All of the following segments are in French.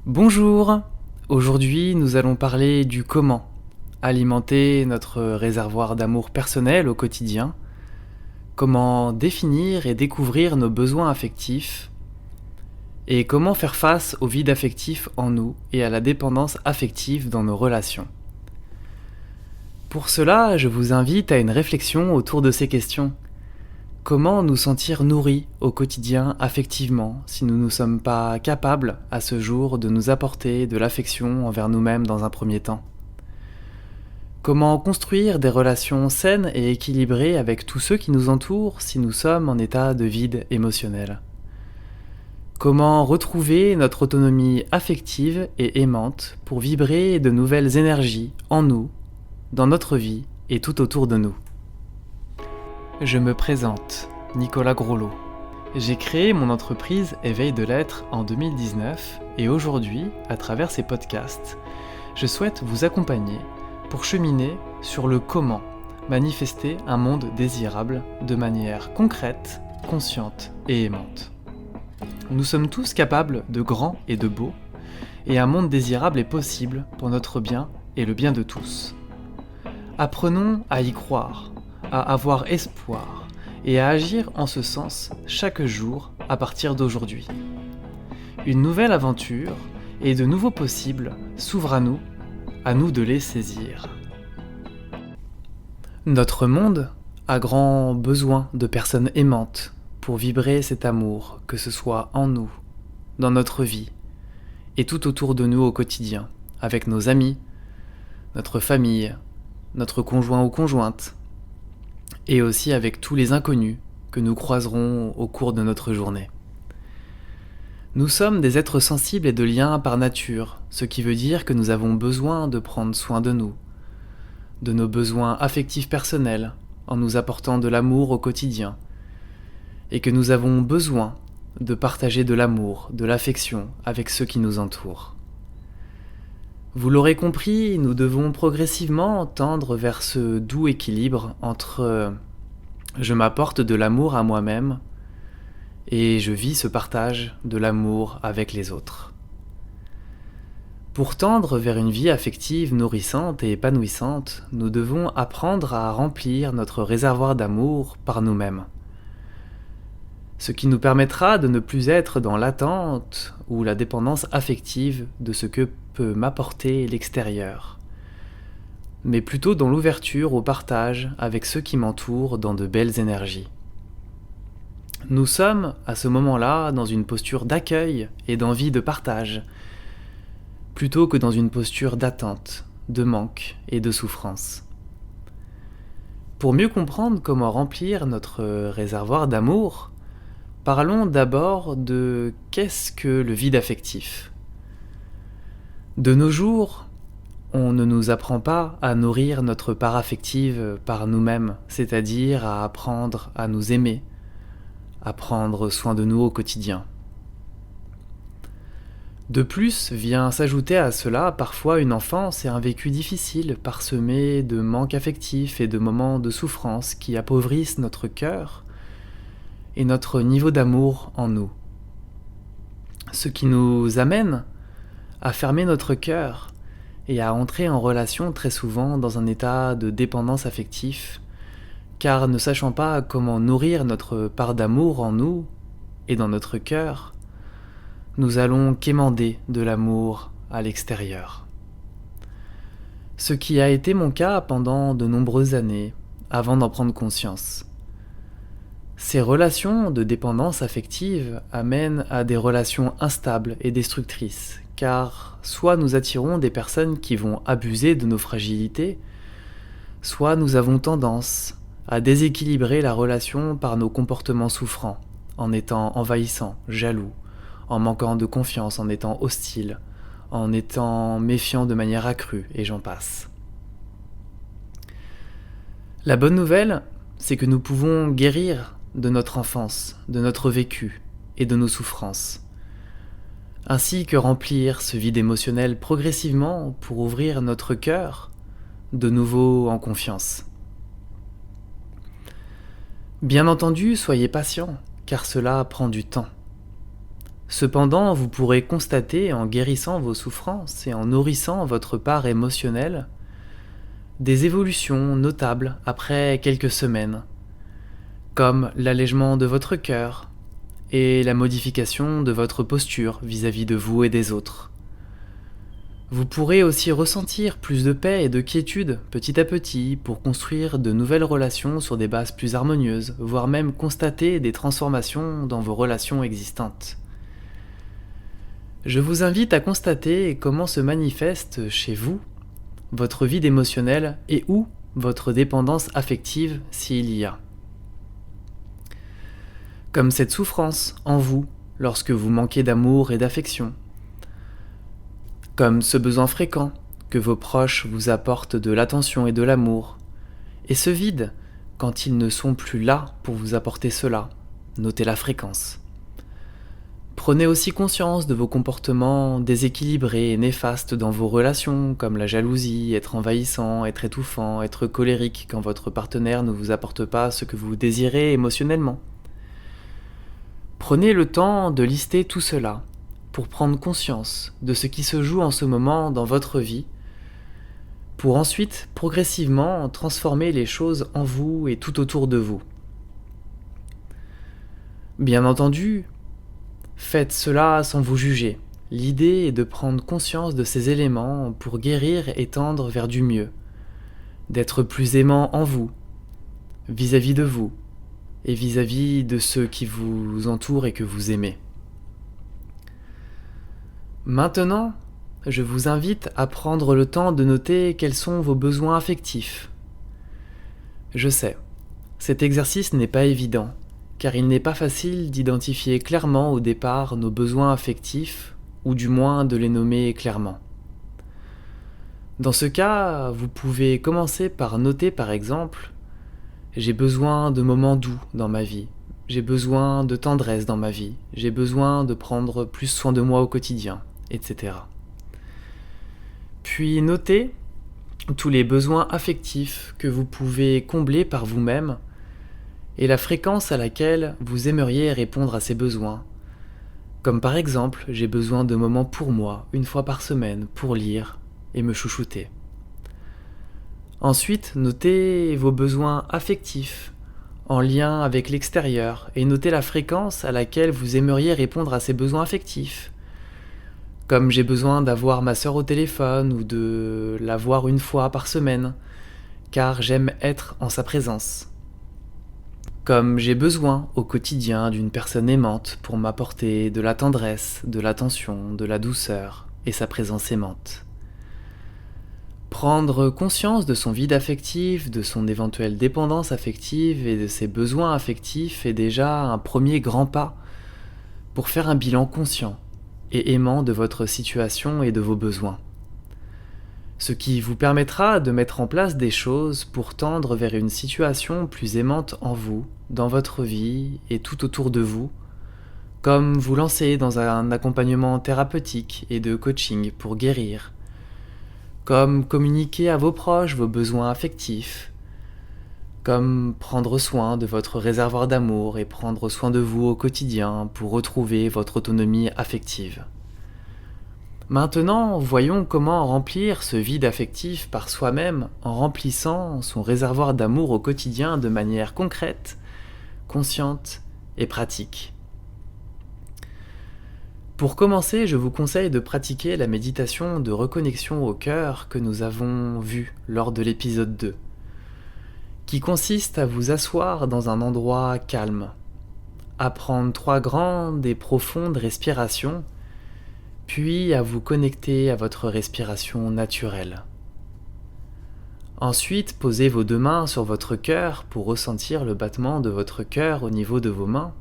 Bonjour! Aujourd'hui, nous allons parler du comment alimenter notre réservoir d'amour personnel au quotidien, comment définir et découvrir nos besoins affectifs, et comment faire face au vide affectif en nous et à la dépendance affective dans nos relations. Pour cela, je vous invite à une réflexion autour de ces questions. Comment nous sentir nourris au quotidien affectivement si nous ne sommes pas capables à ce jour de nous apporter de l'affection envers nous-mêmes dans un premier temps? Comment construire des relations saines et équilibrées avec tous ceux qui nous entourent si nous sommes en état de vide émotionnel? Comment retrouver notre autonomie affective et aimante pour vibrer de nouvelles énergies en nous, dans notre vie et tout autour de nous? Je me présente, Nicolas Groslot. J'ai créé mon entreprise Éveil de l'être en 2019 et aujourd'hui, à travers ces podcasts, je souhaite vous accompagner pour cheminer sur le comment manifester un monde désirable de manière concrète, consciente et aimante. Nous sommes tous capables de grand et de beau, et un monde désirable est possible pour notre bien et le bien de tous. Apprenons à y croire, à avoir espoir et à agir en ce sens chaque jour à partir d'aujourd'hui. Une nouvelle aventure et de nouveaux possibles s'ouvrent à nous de les saisir. Notre monde a grand besoin de personnes aimantes pour vibrer cet amour, que ce soit en nous, dans notre vie et tout autour de nous au quotidien, avec nos amis, notre famille, notre conjoint ou conjointe, et aussi avec tous les inconnus que nous croiserons au cours de notre journée. Nous sommes des êtres sensibles et de lien par nature, ce qui veut dire que nous avons besoin de prendre soin de nous, de nos besoins affectifs personnels, en nous apportant de l'amour au quotidien, et que nous avons besoin de partager de l'amour, de l'affection avec ceux qui nous entourent. Vous l'aurez compris, nous devons progressivement tendre vers ce doux équilibre entre je m'apporte de l'amour à moi-même et je vis ce partage de l'amour avec les autres. Pour tendre vers une vie affective nourrissante et épanouissante, nous devons apprendre à remplir notre réservoir d'amour par nous-mêmes. Ce qui nous permettra de ne plus être dans l'attente ou la dépendance affective de ce que peut m'apporter l'extérieur, mais plutôt dans l'ouverture au partage avec ceux qui m'entourent dans de belles énergies. Nous sommes, à ce moment-là, dans une posture d'accueil et d'envie de partage, plutôt que dans une posture d'attente, de manque et de souffrance. Pour mieux comprendre comment remplir notre réservoir d'amour, parlons d'abord de qu'est-ce que le vide affectif. De nos jours, on ne nous apprend pas à nourrir notre part affective par nous-mêmes, c'est-à-dire à apprendre à nous aimer, à prendre soin de nous au quotidien. De plus, vient s'ajouter à cela parfois une enfance et un vécu difficile parsemé de manques affectifs et de moments de souffrance qui appauvrissent notre cœur et notre niveau d'amour en nous. Ce qui nous amène à fermer notre cœur et à entrer en relation très souvent dans un état de dépendance affective, car ne sachant pas comment nourrir notre part d'amour en nous et dans notre cœur, nous allons quémander de l'amour à l'extérieur. Ce qui a été mon cas pendant de nombreuses années, avant d'en prendre conscience. Ces relations de dépendance affective amènent à des relations instables et destructrices, car soit nous attirons des personnes qui vont abuser de nos fragilités, soit nous avons tendance à déséquilibrer la relation par nos comportements souffrants, en étant envahissants, jaloux, en manquant de confiance, en étant hostiles, en étant méfiants de manière accrue, et j'en passe. La bonne nouvelle, c'est que nous pouvons guérir de notre enfance, de notre vécu et de nos souffrances, ainsi que remplir ce vide émotionnel progressivement pour ouvrir notre cœur de nouveau en confiance. Bien entendu, soyez patients, car cela prend du temps. Cependant, vous pourrez constater, en guérissant vos souffrances et en nourrissant votre part émotionnelle, des évolutions notables après quelques semaines, comme l'allègement de votre cœur et la modification de votre posture vis-à-vis de vous et des autres. Vous pourrez aussi ressentir plus de paix et de quiétude petit à petit pour construire de nouvelles relations sur des bases plus harmonieuses, voire même constater des transformations dans vos relations existantes. Je vous invite à constater comment se manifeste chez vous votre vide émotionnel et ou votre dépendance affective s'il y a. Comme cette souffrance en vous lorsque vous manquez d'amour et d'affection. Comme ce besoin fréquent que vos proches vous apportent de l'attention et de l'amour. Et ce vide quand ils ne sont plus là pour vous apporter cela. Notez la fréquence. Prenez aussi conscience de vos comportements déséquilibrés et néfastes dans vos relations, comme la jalousie, être envahissant, être étouffant, être colérique quand votre partenaire ne vous apporte pas ce que vous désirez émotionnellement. Prenez le temps de lister tout cela pour prendre conscience de ce qui se joue en ce moment dans votre vie, pour ensuite progressivement transformer les choses en vous et tout autour de vous. Bien entendu, faites cela sans vous juger. L'idée est de prendre conscience de ces éléments pour guérir et tendre vers du mieux, d'être plus aimant en vous, vis-à-vis de vous, et vis-à-vis de ceux qui vous entourent et que vous aimez. Maintenant, je vous invite à prendre le temps de noter quels sont vos besoins affectifs. Je sais, cet exercice n'est pas évident, car il n'est pas facile d'identifier clairement au départ nos besoins affectifs, ou du moins de les nommer clairement. Dans ce cas, vous pouvez commencer par noter par exemple « J'ai besoin de moments doux dans ma vie, j'ai besoin de tendresse dans ma vie, j'ai besoin de prendre plus soin de moi au quotidien, etc. » Puis notez tous les besoins affectifs que vous pouvez combler par vous-même et la fréquence à laquelle vous aimeriez répondre à ces besoins. Comme par exemple, j'ai besoin de moments pour moi, une fois par semaine, pour lire et me chouchouter. Ensuite, notez vos besoins affectifs en lien avec l'extérieur et notez la fréquence à laquelle vous aimeriez répondre à ces besoins affectifs. Comme j'ai besoin d'avoir ma sœur au téléphone ou de la voir une fois par semaine, car j'aime être en sa présence. Comme j'ai besoin au quotidien d'une personne aimante pour m'apporter de la tendresse, de l'attention, de la douceur et sa présence aimante. Prendre conscience de son vide affectif, de son éventuelle dépendance affective et de ses besoins affectifs est déjà un premier grand pas pour faire un bilan conscient et aimant de votre situation et de vos besoins. Ce qui vous permettra de mettre en place des choses pour tendre vers une situation plus aimante en vous, dans votre vie et tout autour de vous, comme vous lancer dans un accompagnement thérapeutique et de coaching pour guérir, comme communiquer à vos proches vos besoins affectifs, comme prendre soin de votre réservoir d'amour et prendre soin de vous au quotidien pour retrouver votre autonomie affective. Maintenant, voyons comment remplir ce vide affectif par soi-même en remplissant son réservoir d'amour au quotidien de manière concrète, consciente et pratique. Pour commencer, je vous conseille de pratiquer la méditation de reconnexion au cœur que nous avons vue lors de l'épisode 2, qui consiste à vous asseoir dans un endroit calme, à prendre 3 grandes et profondes respirations, puis à vous connecter à votre respiration naturelle. Ensuite, posez vos 2 mains sur votre cœur pour ressentir le battement de votre cœur au niveau de vos mains,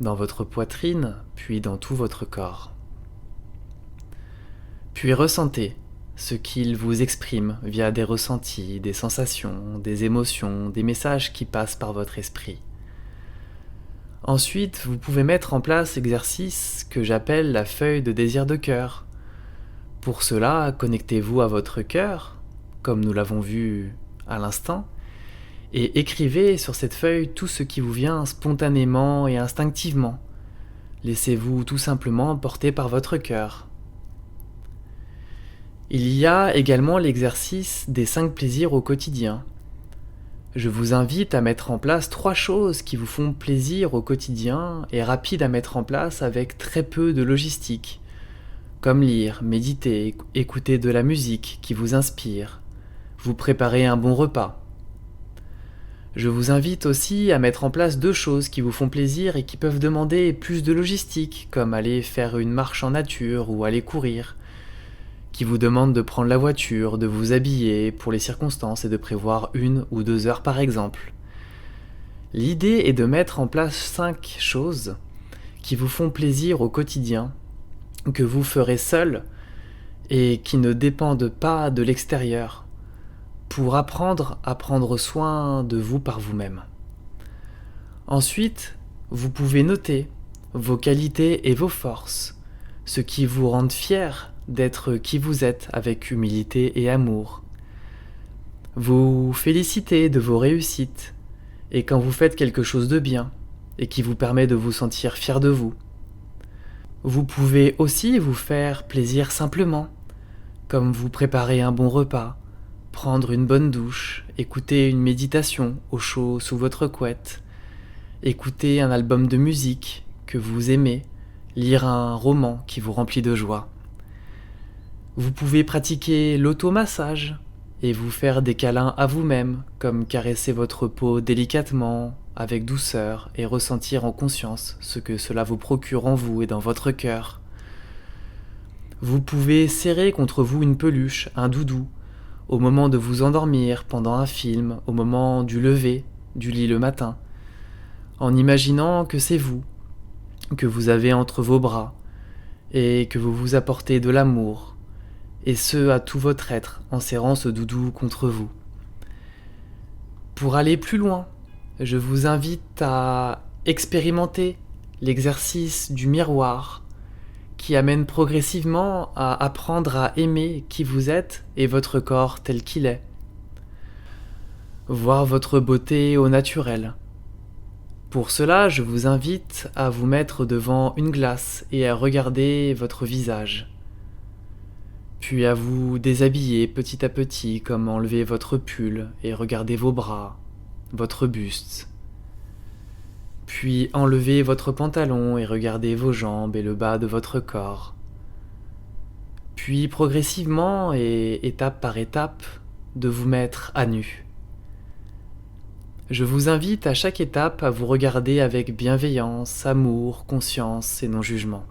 dans votre poitrine, puis dans tout votre corps. Puis ressentez ce qu'il vous exprime via des ressentis, des sensations, des émotions, des messages qui passent par votre esprit. Ensuite, vous pouvez mettre en place l'exercice que j'appelle la feuille de désir de cœur. Pour cela, connectez-vous à votre cœur, comme nous l'avons vu à l'instant, et écrivez sur cette feuille tout ce qui vous vient spontanément et instinctivement, Laissez-vous tout simplement porter par votre cœur. Il y a également l'exercice des 5 plaisirs au quotidien. Je vous invite à mettre en place 3 choses qui vous font plaisir au quotidien et rapides à mettre en place avec très peu de logistique, comme lire, méditer, écouter de la musique qui vous inspire, vous préparer un bon repas. Je vous invite aussi à mettre en place 2 choses qui vous font plaisir et qui peuvent demander plus de logistique, comme aller faire une marche en nature ou aller courir, qui vous demandent de prendre la voiture, de vous habiller pour les circonstances et de prévoir 1 ou 2 heures par exemple. L'idée est de mettre en place 5 choses qui vous font plaisir au quotidien, que vous ferez seul et qui ne dépendent pas de l'extérieur, pour apprendre à prendre soin de vous par vous-même. Ensuite, vous pouvez noter vos qualités et vos forces, ce qui vous rend fier d'être qui vous êtes avec humilité et amour. Vous félicitez de vos réussites et quand vous faites quelque chose de bien et qui vous permet de vous sentir fier de vous. Vous pouvez aussi vous faire plaisir simplement, comme vous préparer un bon repas, prendre une bonne douche, écouter une méditation au chaud sous votre couette, écouter un album de musique que vous aimez, lire un roman qui vous remplit de joie. Vous pouvez pratiquer l'automassage et vous faire des câlins à vous-même, comme caresser votre peau délicatement, avec douceur et ressentir en conscience ce que cela vous procure en vous et dans votre cœur. Vous pouvez serrer contre vous une peluche, un doudou, au moment de vous endormir, pendant un film, au moment du lever du lit le matin, en imaginant que c'est vous, que vous avez entre vos bras, et que vous vous apportez de l'amour, et ce à tout votre être, en serrant ce doudou contre vous. Pour aller plus loin, je vous invite à expérimenter l'exercice du miroir, qui amène progressivement à apprendre à aimer qui vous êtes et votre corps tel qu'il est. Voir votre beauté au naturel. Pour cela, je vous invite à vous mettre devant une glace et à regarder votre visage. Puis à vous déshabiller petit à petit, comme enlever votre pull et regarder vos bras, votre buste. Puis enlevez votre pantalon et regardez vos jambes et le bas de votre corps. Puis progressivement et étape par étape, de vous mettre à nu. Je vous invite à chaque étape à vous regarder avec bienveillance, amour, conscience et non-jugement.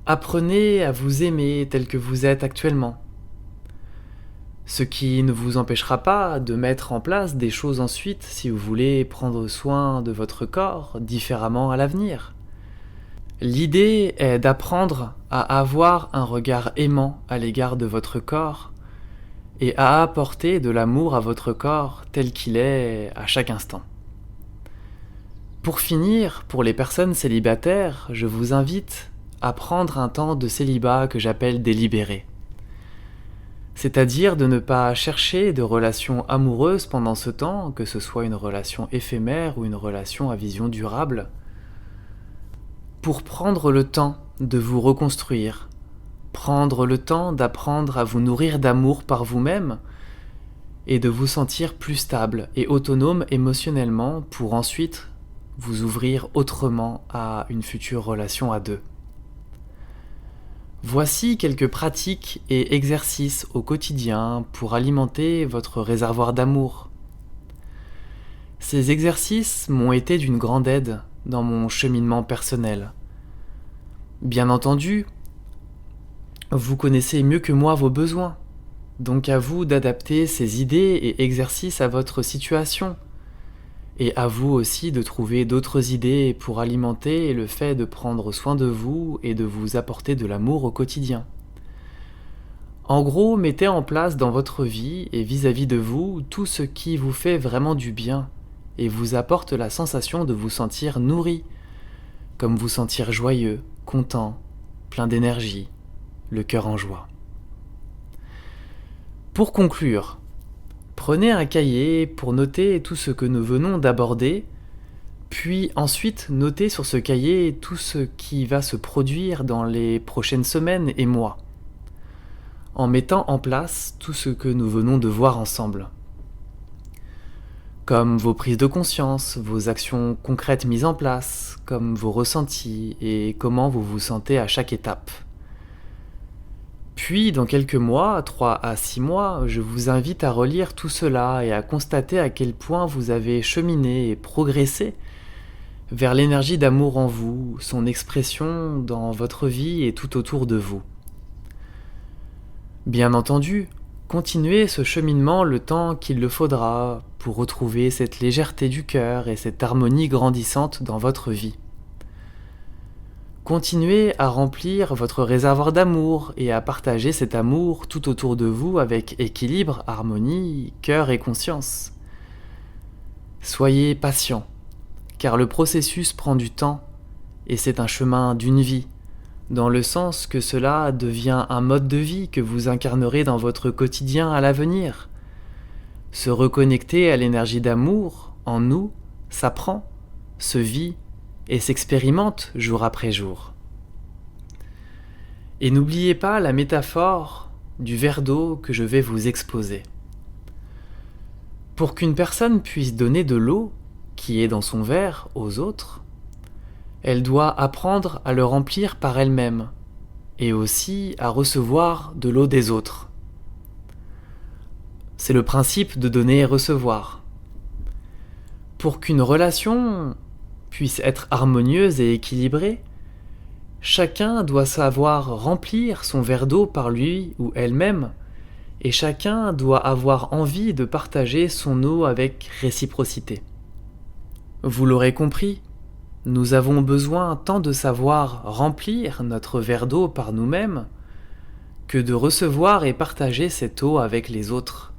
Apprenez à vous aimer tel que vous êtes actuellement. Ce qui ne vous empêchera pas de mettre en place des choses ensuite si vous voulez prendre soin de votre corps différemment à l'avenir. L'idée est d'apprendre à avoir un regard aimant à l'égard de votre corps et à apporter de l'amour à votre corps tel qu'il est à chaque instant. Pour finir, pour les personnes célibataires, je vous invite à prendre un temps de célibat que j'appelle délibéré. C'est-à-dire de ne pas chercher de relation amoureuse pendant ce temps, que ce soit une relation éphémère ou une relation à vision durable, pour prendre le temps de vous reconstruire, prendre le temps d'apprendre à vous nourrir d'amour par vous-même et de vous sentir plus stable et autonome émotionnellement pour ensuite vous ouvrir autrement à une future relation à 2. Voici quelques pratiques et exercices au quotidien pour alimenter votre réservoir d'amour. Ces exercices m'ont été d'une grande aide dans mon cheminement personnel. Bien entendu, vous connaissez mieux que moi vos besoins, donc à vous d'adapter ces idées et exercices à votre situation, et à vous aussi de trouver d'autres idées pour alimenter le fait de prendre soin de vous et de vous apporter de l'amour au quotidien. En gros, mettez en place dans votre vie et vis-à-vis de vous tout ce qui vous fait vraiment du bien et vous apporte la sensation de vous sentir nourri, comme vous sentir joyeux, content, plein d'énergie, le cœur en joie. Pour conclure, prenez un cahier pour noter tout ce que nous venons d'aborder, Puis ensuite, notez sur ce cahier tout ce qui va se produire dans les prochaines semaines et mois, en mettant en place tout ce que nous venons de voir ensemble. Comme vos prises de conscience, vos actions concrètes mises en place, comme vos ressentis et comment vous vous sentez à chaque étape. Puis, dans quelques mois, 3 à 6 mois, je vous invite à relire tout cela et à constater à quel point vous avez cheminé et progressé vers l'énergie d'amour en vous, son expression dans votre vie et tout autour de vous. Bien entendu, continuez ce cheminement le temps qu'il le faudra pour retrouver cette légèreté du cœur et cette harmonie grandissante dans votre vie. Continuez à remplir votre réservoir d'amour et à partager cet amour tout autour de vous avec équilibre, harmonie, cœur et conscience. Soyez patient, car le processus prend du temps et c'est un chemin d'une vie, dans le sens que cela devient un mode de vie que vous incarnerez dans votre quotidien à l'avenir. Se reconnecter à l'énergie d'amour en nous s'apprend, se vit et s'expérimente jour après jour. Et n'oubliez pas la métaphore du verre d'eau que je vais vous exposer. Pour qu'une personne puisse donner de l'eau qui est dans son verre aux autres, elle doit apprendre à le remplir par elle-même et aussi à recevoir de l'eau des autres. C'est le principe de donner et recevoir. Pour qu'une relation puisse être harmonieuse et équilibrée, chacun doit savoir remplir son verre d'eau par lui ou elle-même, et chacun doit avoir envie de partager son eau avec réciprocité. Vous l'aurez compris, nous avons besoin tant de savoir remplir notre verre d'eau par nous-mêmes que de recevoir et partager cette eau avec les autres.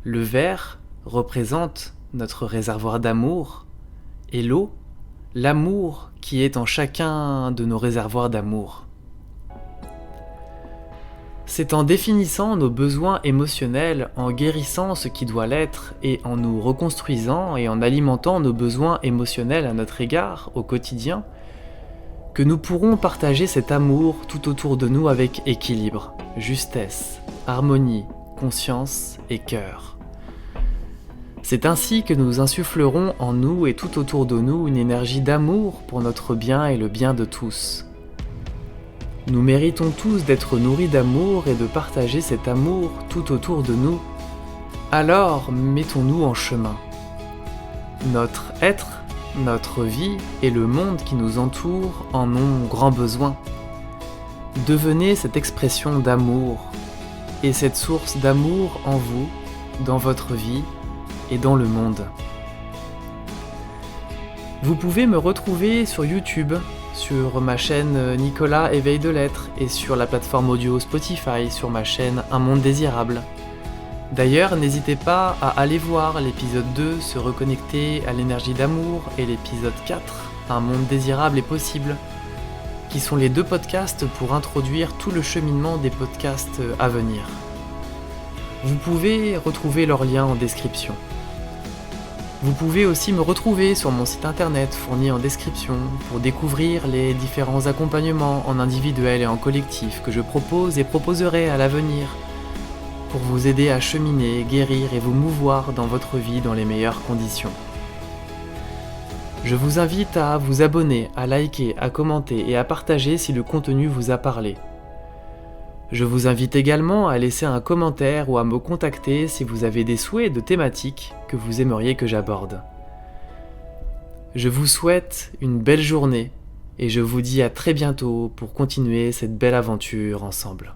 Le verre représente notre réservoir d'amour et l'eau, l'amour qui est en chacun de nos réservoirs d'amour. C'est en définissant nos besoins émotionnels, en guérissant ce qui doit l'être et en nous reconstruisant et en alimentant nos besoins émotionnels à notre égard au quotidien que nous pourrons partager cet amour tout autour de nous avec équilibre, justesse, harmonie, conscience et cœur. C'est ainsi que nous insufflerons en nous et tout autour de nous une énergie d'amour pour notre bien et le bien de tous. Nous méritons tous d'être nourris d'amour et de partager cet amour tout autour de nous. Alors, mettons-nous en chemin. Notre être, notre vie et le monde qui nous entoure en ont grand besoin. Devenez cette expression d'amour et cette source d'amour en vous, dans votre vie et dans le monde. Vous pouvez me retrouver sur YouTube, sur ma chaîne Nicolas Éveil de l'Être et sur la plateforme audio Spotify sur ma chaîne Un Monde Désirable. D'ailleurs, n'hésitez pas à aller voir l'épisode 2 Se reconnecter à l'énergie d'amour et l'épisode 4 Un monde désirable est possible, qui sont les 2 podcasts pour introduire tout le cheminement des podcasts à venir. Vous pouvez retrouver leurs liens en description. Vous pouvez aussi me retrouver sur mon site internet fourni en description pour découvrir les différents accompagnements en individuel et en collectif que je propose et proposerai à l'avenir pour vous aider à cheminer, guérir et vous mouvoir dans votre vie dans les meilleures conditions. Je vous invite à vous abonner, à liker, à commenter et à partager si le contenu vous a parlé. Je vous invite également à laisser un commentaire ou à me contacter si vous avez des souhaits de thématiques que vous aimeriez que j'aborde. Je vous souhaite une belle journée et je vous dis à très bientôt pour continuer cette belle aventure ensemble.